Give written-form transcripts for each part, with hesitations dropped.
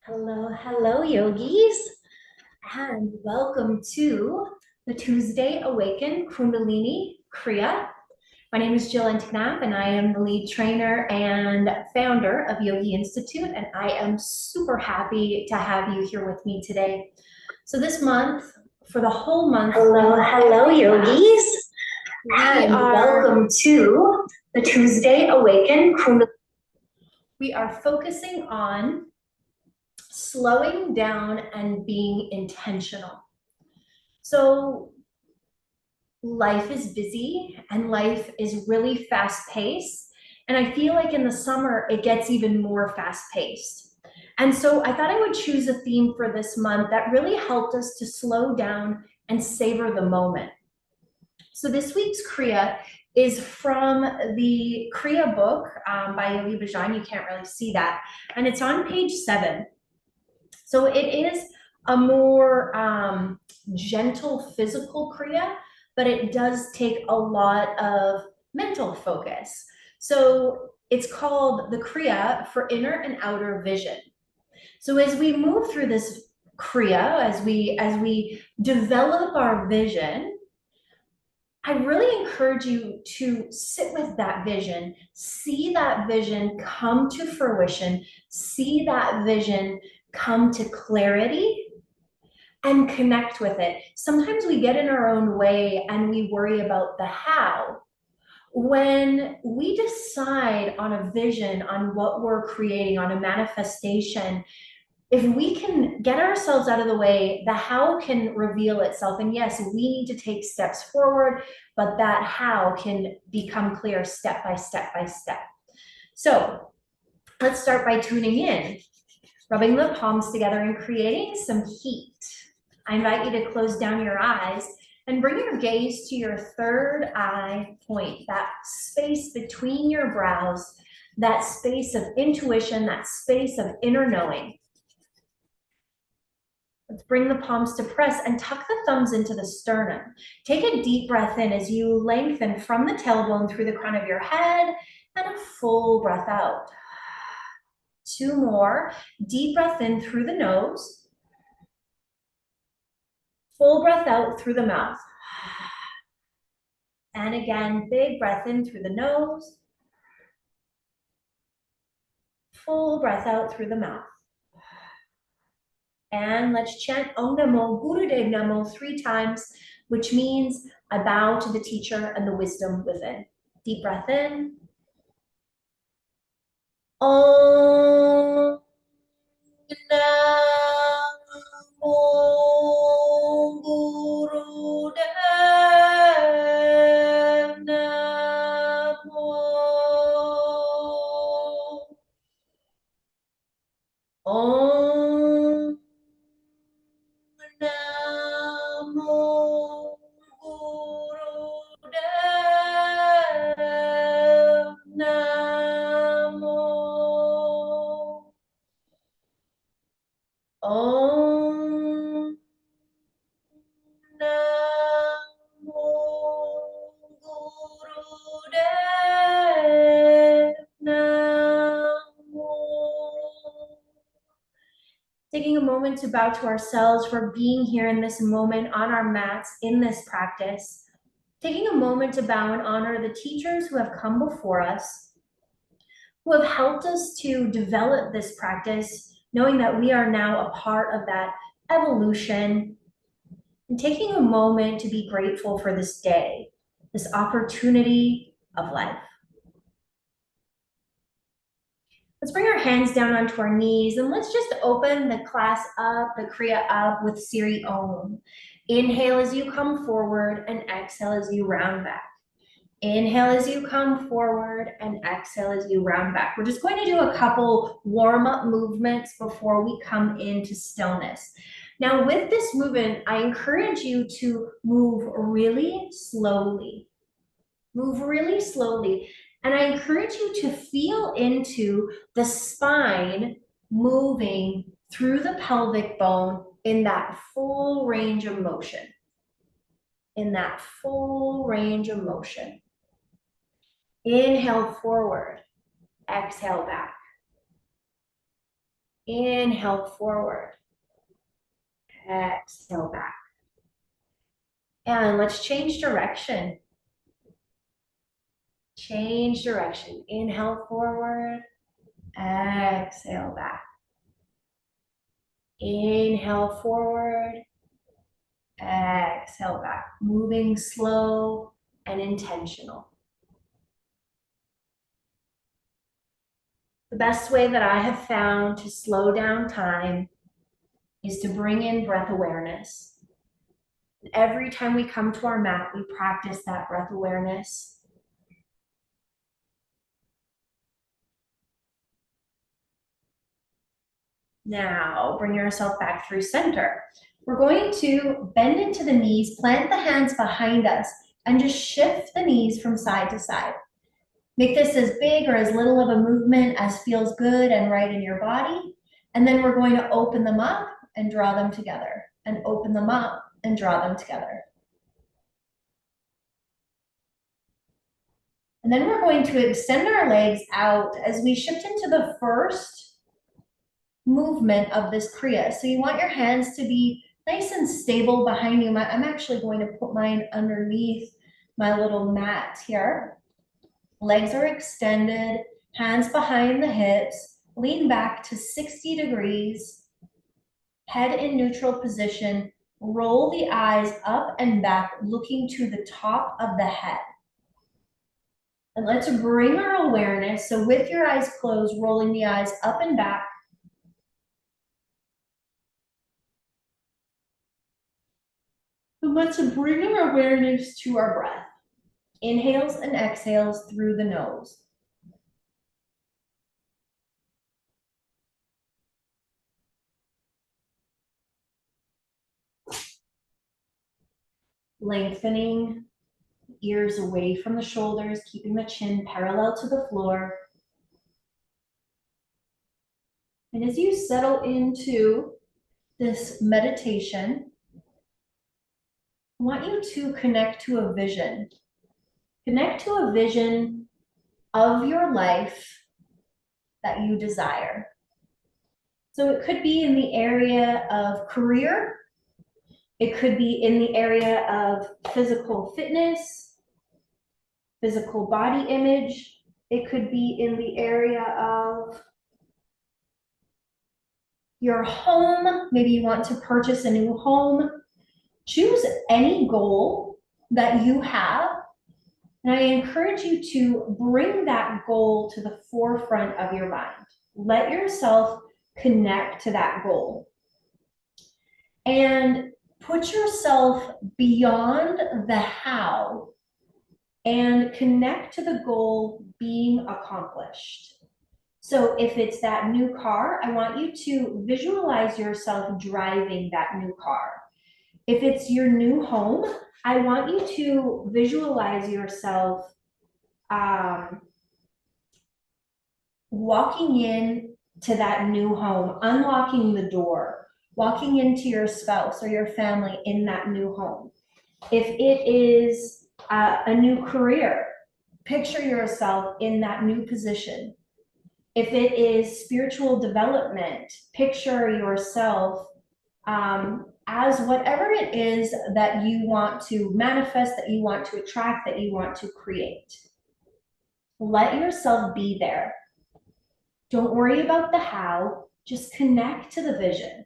Hello, hello, yogis, and welcome to the Tuesday Awaken Kundalini Kriya. My name is Jill Antiknap, and I am the lead trainer and founder of Yogi Institute, and I am super happy to have you here with me today. So this month, for the whole month, hello, hello, yogis, and welcome to the Tuesday Awaken Kundalini. We are focusing on slowing down and being intentional. So life is busy and life is really fast paced. And I feel like in the summer, it gets even more fast paced. And so I thought I would choose a theme for this month that really helped us to slow down and savor the moment. So this week's Kriya is from the Kriya book by Yogi Bhajan. You can't really see that. And it's on page 7. So it is a more gentle physical Kriya, but it does take a lot of mental focus. So it's called the Kriya for inner and outer vision. So as we move through this Kriya, as we develop our vision, I really encourage you to sit with that vision, see that vision come to fruition, see that vision come to clarity, and connect with it. Sometimes we get in our own way and we worry about the how. When we decide on a vision, on what we're creating, on a manifestation, if we can get ourselves out of the way, the how can reveal itself. And yes, we need to take steps forward, but that how can become clear step by step by step. So let's start by tuning in, rubbing the palms together and creating some heat. I invite you to close down your eyes and bring your gaze to your third eye point, that space between your brows, that space of intuition, that space of inner knowing. Let's bring the palms to press and tuck the thumbs into the sternum. Take a deep breath in as you lengthen from the tailbone through the crown of your head, and a full breath out. 2 more. Deep breath in through the nose. Full breath out through the mouth. And again, big breath in through the nose. Full breath out through the mouth. And let's chant Om Namo Gurudev Namo 3 times, which means I bow to the teacher and the wisdom within. Deep breath in. Om Namo Gurudev Namo. Om Namo Gurudev Namo. Om Namo Gurudev Namo. Taking a moment to bow to ourselves for being here in this moment on our mats in this practice. Taking a moment to bow and honor the teachers who have come before us, who have helped us to develop this practice, knowing that we are now a part of that evolution. And taking a moment to be grateful for this day, this opportunity of life. Let's bring our hands down onto our knees and let's just open the class up, the Kriya up with Siri Om. Inhale as you come forward and exhale as you round back. Inhale as you come forward and exhale as you round back. We're just going to do a couple warm-up movements before we come into stillness. Now with this movement, I encourage you to move really slowly. Move really slowly. And I encourage you to feel into the spine moving through the pelvic bone in that full range of motion. In that full range of motion. Inhale forward, exhale back. Inhale forward. Exhale back. And let's change direction. Change direction. Inhale forward. Exhale back. Inhale forward. Exhale back. Moving slow and intentional. The best way that I have found to slow down time is to bring in breath awareness. Every time we come to our mat, we practice that breath awareness. Now, bring yourself back through center. We're going to bend into the knees, plant the hands behind us, and just shift the knees from side to side. Make this as big or as little of a movement as feels good and right in your body. And then we're going to open them up and draw them together, and open them up and draw them together. And then we're going to extend our legs out as we shift into the first movement of this Kriya. So you want your hands to be nice and stable behind you. I'm actually going to put mine underneath my little mat here. Legs are extended, hands behind the hips, lean back to 60 degrees, head in neutral position, roll the eyes up and back, looking to the top of the head. And let's bring our awareness, so with your eyes closed, rolling the eyes up and back. And let's bring our awareness to our breath. Inhales and exhales through the nose. Lengthening ears away from the shoulders, keeping the chin parallel to the floor. And as you settle into this meditation, I want you to connect to a vision. Connect to a vision of your life that you desire. So it could be in the area of career. It could be in the area of physical fitness, physical body image. It could be in the area of your home. Maybe you want to purchase a new home. Choose any goal that you have, and I encourage you to bring that goal to the forefront of your mind. Let yourself connect to that goal. And put yourself beyond the how and connect to the goal being accomplished. So if it's that new car, I want you to visualize yourself driving that new car. If it's your new home, I want you to visualize yourself walking in to that new home, unlocking the door, walking into your spouse or your family in that new home. If it is a new career, picture yourself in that new position. If it is spiritual development, picture yourself as whatever it is that you want to manifest, that you want to attract, that you want to create. Let yourself be there. Don't worry about the how, just connect to the vision.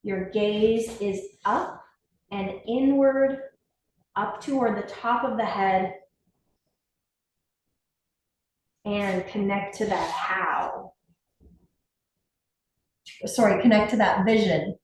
Your gaze is up and inward, up toward the top of the head, and connect to that how. Sorry, connect to that vision.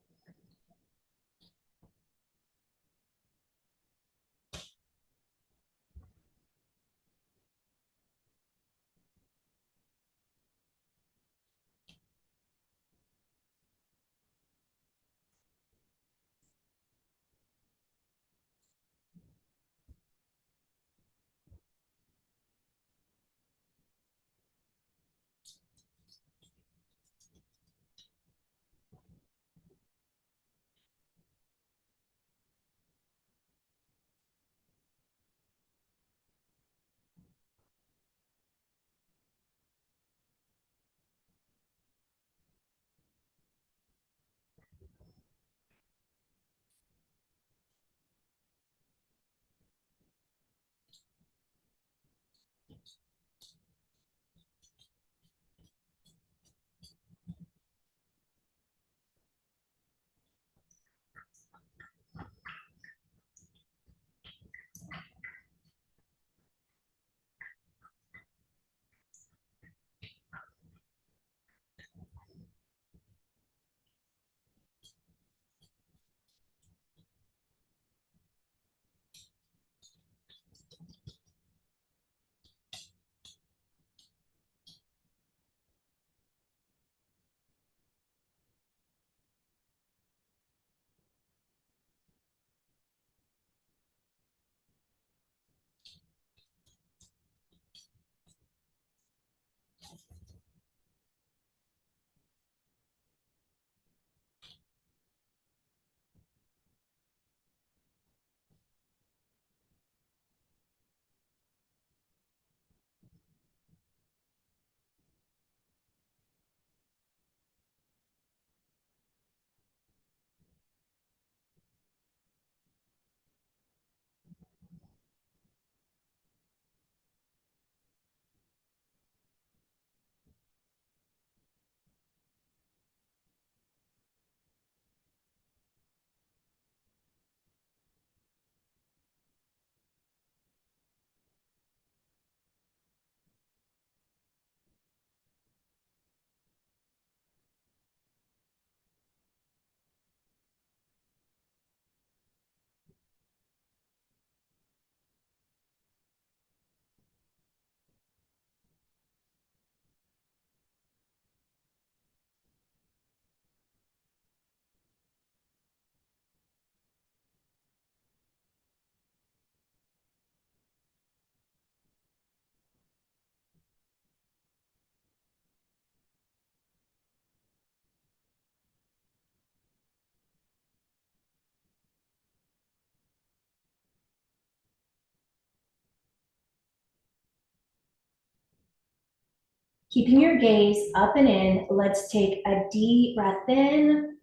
Keeping your gaze up and in, let's take a deep breath in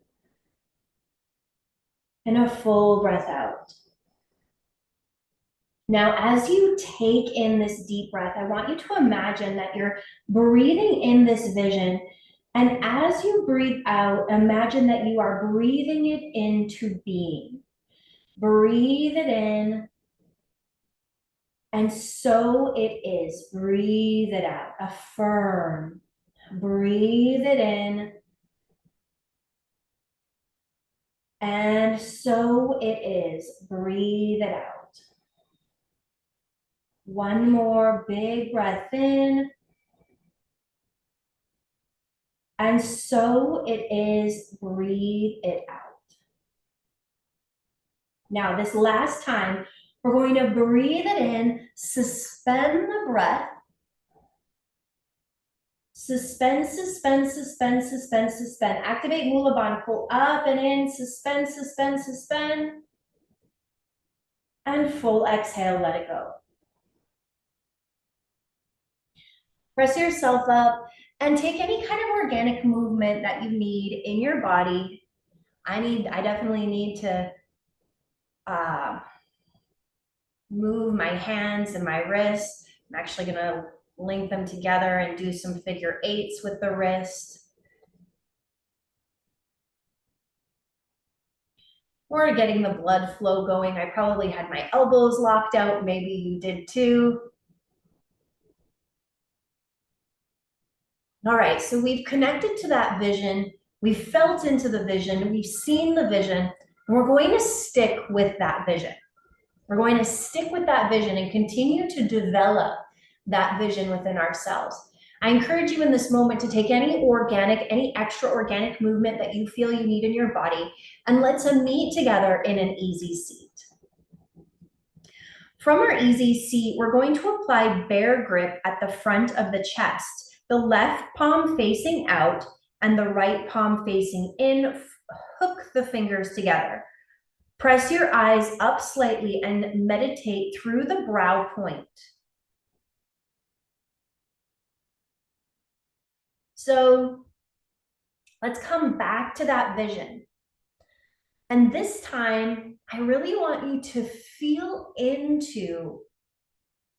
and a full breath out. Now, as you take in this deep breath, I want you to imagine that you're breathing in this vision. And as you breathe out, imagine that you are breathing it into being. Breathe it in. And so it is. Breathe it out. Affirm. Breathe it in. And so it is. Breathe it out. One more big breath in. And so it is. Breathe it out. Now, this last time, we're going to breathe it in, suspend the breath. Suspend, suspend, suspend, suspend, suspend. Activate Mula Bandha. Pull up and in. Suspend, suspend, suspend. And full exhale, let it go. Press yourself up and take any kind of organic movement that you need in your body. I definitely need to move my hands and my wrists. I'm actually gonna link them together and do some figure eights with the wrist. Or getting the blood flow going. I probably had my elbows locked out. Maybe you did too. All right, so we've connected to that vision. We've felt into the vision. We've seen the vision. And we're going to stick with that vision. We're going to stick with that vision and continue to develop that vision within ourselves. I encourage you in this moment to take any extra organic movement that you feel you need in your body, and let's meet together in an easy seat. From our easy seat, we're going to apply bear grip at the front of the chest, the left palm facing out and the right palm facing in. Hook the fingers together. Press your eyes up slightly and meditate through the brow point. So let's come back to that vision. And this time, I really want you to feel into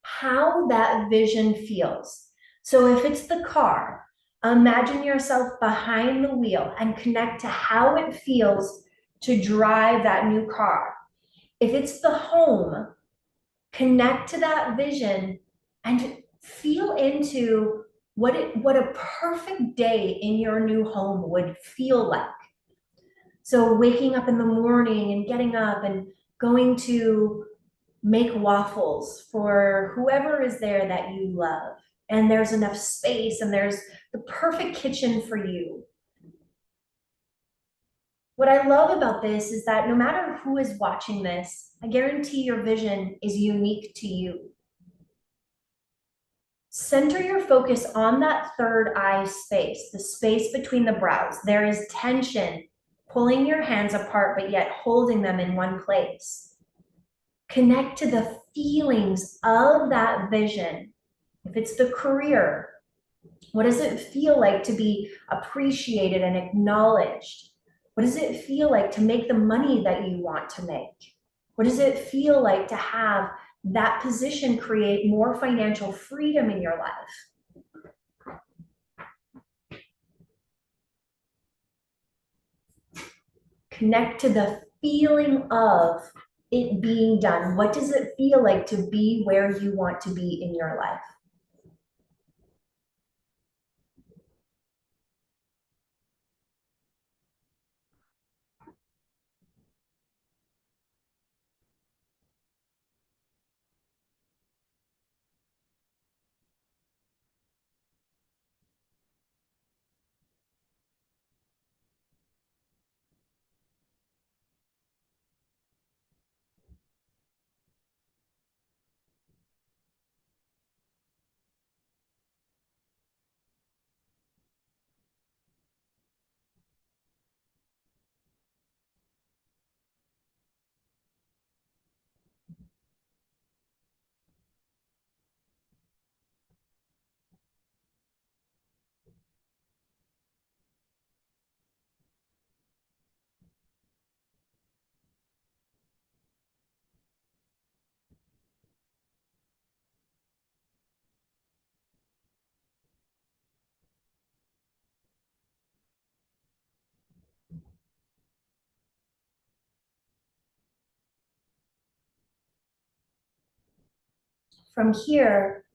how that vision feels. So if it's the car, imagine yourself behind the wheel and connect to how it feels to drive that new car. If it's the home, connect to that vision and feel into what a perfect day in your new home would feel like. So waking up in the morning and getting up and going to make waffles for whoever is there that you love. And there's enough space and there's the perfect kitchen for you. What I love about this is that no matter who is watching this, I guarantee your vision is unique to you. Center your focus on that third eye space, the space between the brows. There is tension, pulling your hands apart, but yet holding them in one place. Connect to the feelings of that vision. If it's the career, what does it feel like to be appreciated and acknowledged? What does it feel like to make the money that you want to make? What does it feel like to have that position create more financial freedom in your life? Connect to the feeling of it being done. What does it feel like to be where you want to be in your life? from here,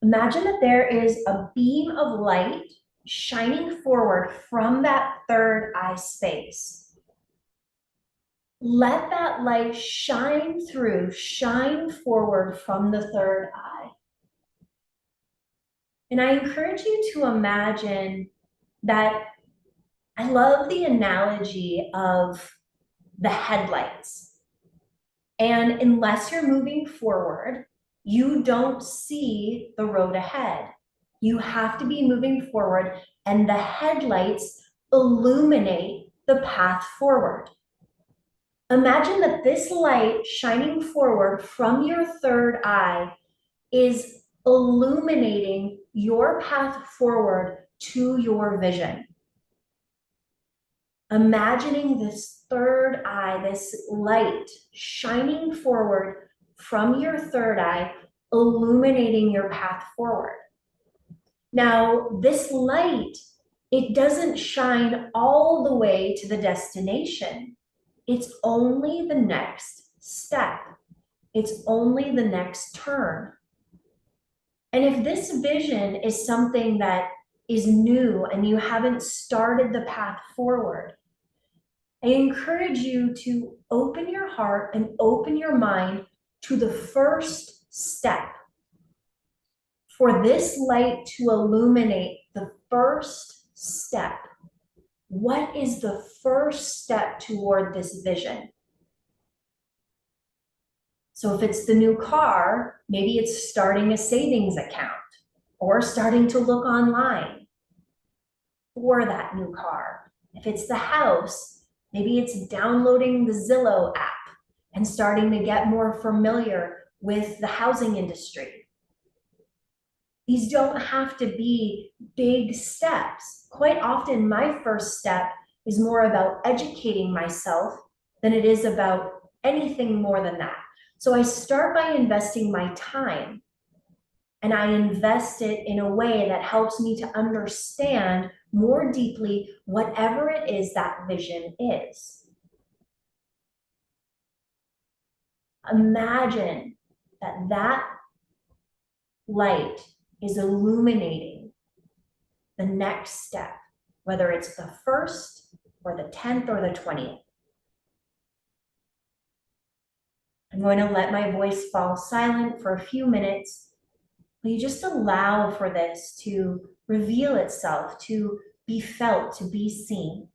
imagine that there is a beam of light shining forward from that third eye space. Let that light shine through, shine forward from the third eye. And I encourage you to imagine that I love the analogy of the headlights. And unless you're moving forward, you don't see the road ahead. You have to be moving forward, and the headlights illuminate the path forward. Imagine that this light shining forward from your third eye is illuminating your path forward to your vision. Imagining this third eye, this light shining forward from your third eye, illuminating your path forward. Now, this light, it doesn't shine all the way to the destination. It's only the next step. It's only the next turn. And if this vision is something that is new and you haven't started the path forward, I encourage you to open your heart and open your mind to the first step. For this light to illuminate the first step. What is the first step toward this vision? So if it's the new car, maybe it's starting a savings account or starting to look online for that new car. If it's the house, maybe it's downloading the Zillow app and starting to get more familiar with the housing industry. These don't have to be big steps. Quite often, my first step is more about educating myself than it is about anything more than that. So I start by investing my time, and I invest it in a way that helps me to understand more deeply whatever it is that vision is. Imagine that that light is illuminating the next step, whether it's the first or the 10th or the 20th. I'm going to let my voice fall silent for a few minutes. Will you just allow for this to reveal itself, to be felt, to be seen?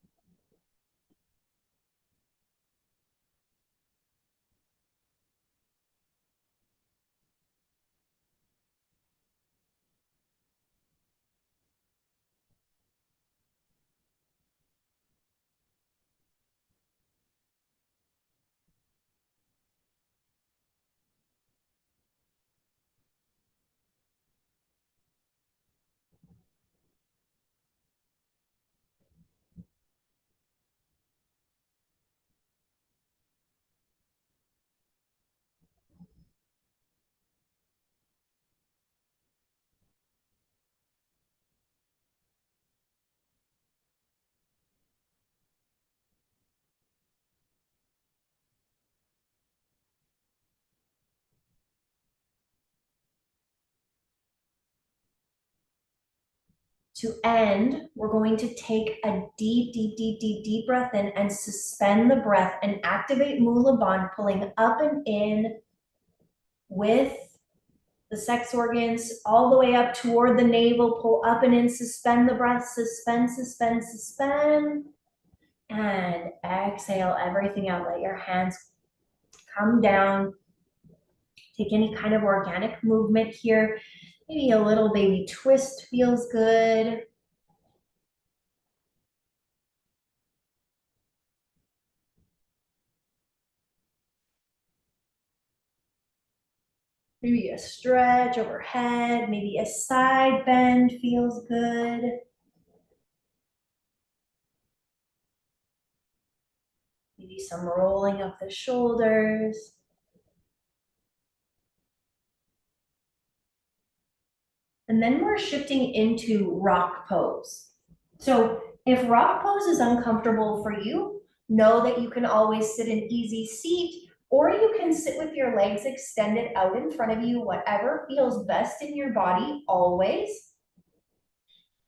To end, we're going to take a deep breath in and suspend the breath and activate Mula Bandha, pulling up and in with the sex organs all the way up toward the navel. Pull up and in, suspend the breath, suspend, suspend, suspend. And exhale everything out. Let your hands come down. Take any kind of organic movement here. Maybe a little baby twist feels good. Maybe a stretch overhead, maybe a side bend feels good. Maybe some rolling of the shoulders. And then we're shifting into rock pose. So if rock pose is uncomfortable for you, know that you can always sit in easy seat or you can sit with your legs extended out in front of you, whatever feels best in your body always.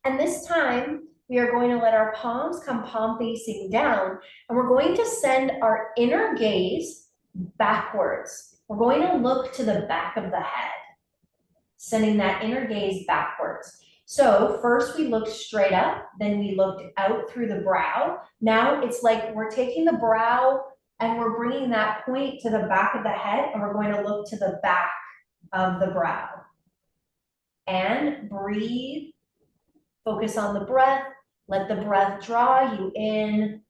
And this time, we are going to let our palms come palm facing down, and we're going to send our inner gaze backwards. We're going to look to the back of the head, sending that inner gaze backwards. So first we looked straight up, then we looked out through the brow. Now it's like we're taking the brow and we're bringing that point to the back of the head, and we're going to look to the back of the brow. And breathe, focus on the breath, let the breath draw you in.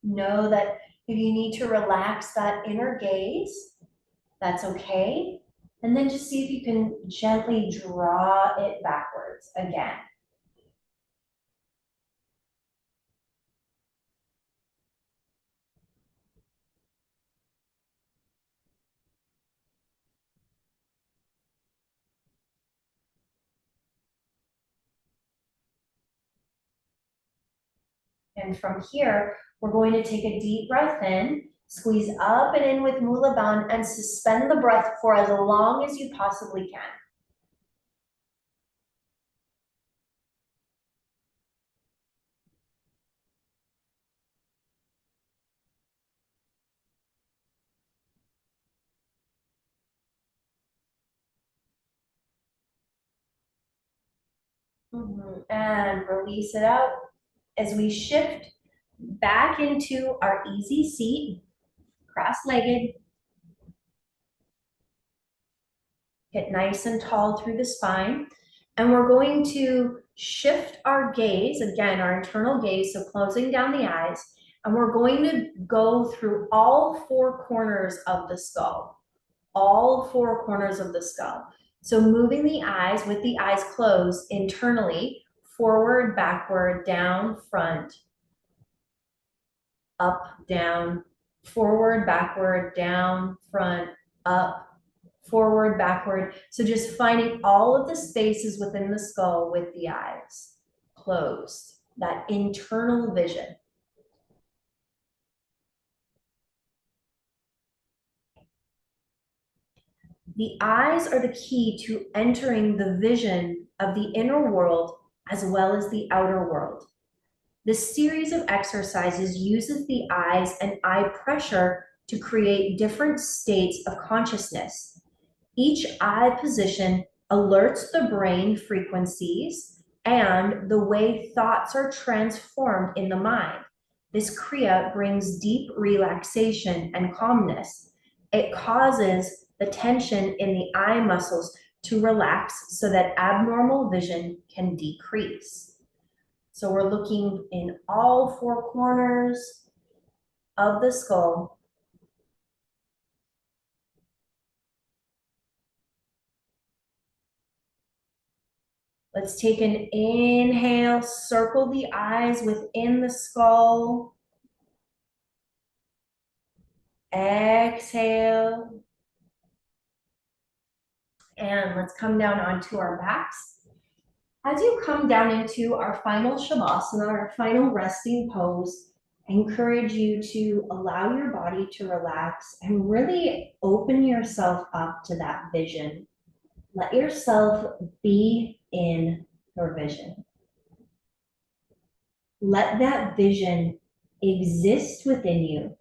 Know that if you need to relax that inner gaze, that's okay. And then just see if you can gently draw it backwards again. And from here, we're going to take a deep breath in, squeeze up and in with Mula Bandha, and suspend the breath for as long as you possibly can. And release it out as we shift back into our easy seat, cross-legged. Get nice and tall through the spine. And we're going to shift our gaze, again, our internal gaze, so closing down the eyes, and we're going to go through all four corners of the skull, all four corners of the skull. So moving the eyes with the eyes closed internally, forward, backward, down, front, up, down, forward, backward, down, front, up, forward, backward. So just finding all of the spaces within the skull with the eyes closed, that internal vision. The eyes are the key to entering the vision of the inner world as well as the outer world. This series of exercises uses the eyes and eye pressure to create different states of consciousness. Each eye position alerts the brain frequencies and the way thoughts are transformed in the mind. This Kriya brings deep relaxation and calmness. It causes the tension in the eye muscles to relax so that abnormal vision can decrease. So we're looking in all four corners of the skull. Let's take an inhale, circle the eyes within the skull. Exhale. And let's come down onto our backs. As you come down into our final Shavasana, our final resting pose, I encourage you to allow your body to relax and really open yourself up to that vision. Let yourself be in your vision. Let that vision exist within you.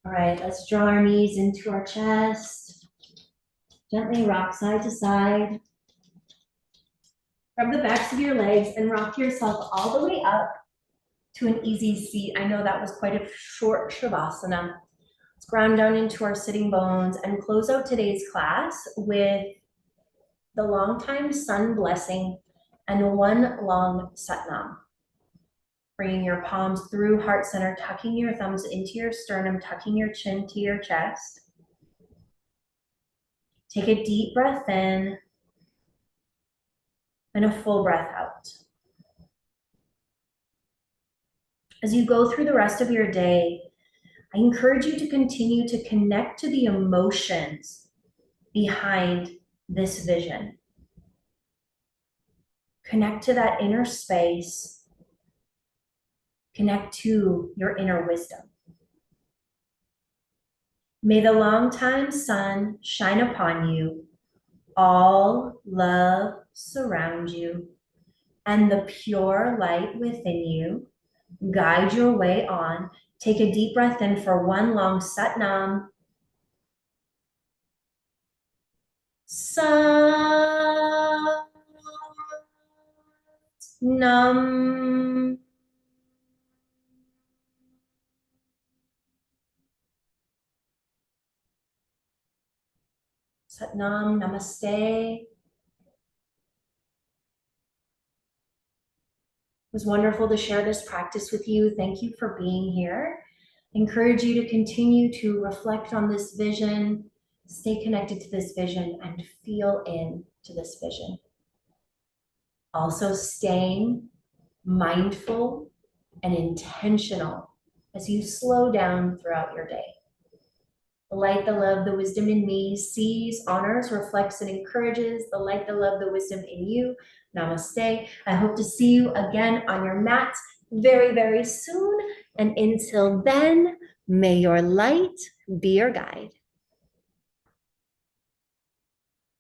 All right, let's draw our knees into our chest. Gently rock side to side. Grab the backs of your legs and rock yourself all the way up to an easy seat. I know that was quite a short Shavasana. Let's ground down into our sitting bones and close out today's class with the long time sun blessing and one long Satnam. Bringing your palms through heart center, tucking your thumbs into your sternum, tucking your chin to your chest. Take a deep breath in and a full breath out. As you go through the rest of your day, I encourage you to continue to connect to the emotions behind this vision. Connect to that inner space. Connect to your inner wisdom. May the long-time sun shine upon you. All love surround you, and the pure light within you guide your way on. Take a deep breath in for one long Satnam. Satnam. Satnam, namaste. It was wonderful to share this practice with you. Thank you for being here. I encourage you to continue to reflect on this vision, stay connected to this vision, and feel into this vision. Also staying mindful and intentional as you slow down throughout your day. The light, the love, the wisdom in me sees, honors, reflects, and encourages the light, the love, the wisdom in you. Namaste. I hope to see you again on your mat very, very soon. And until then, may your light be your guide.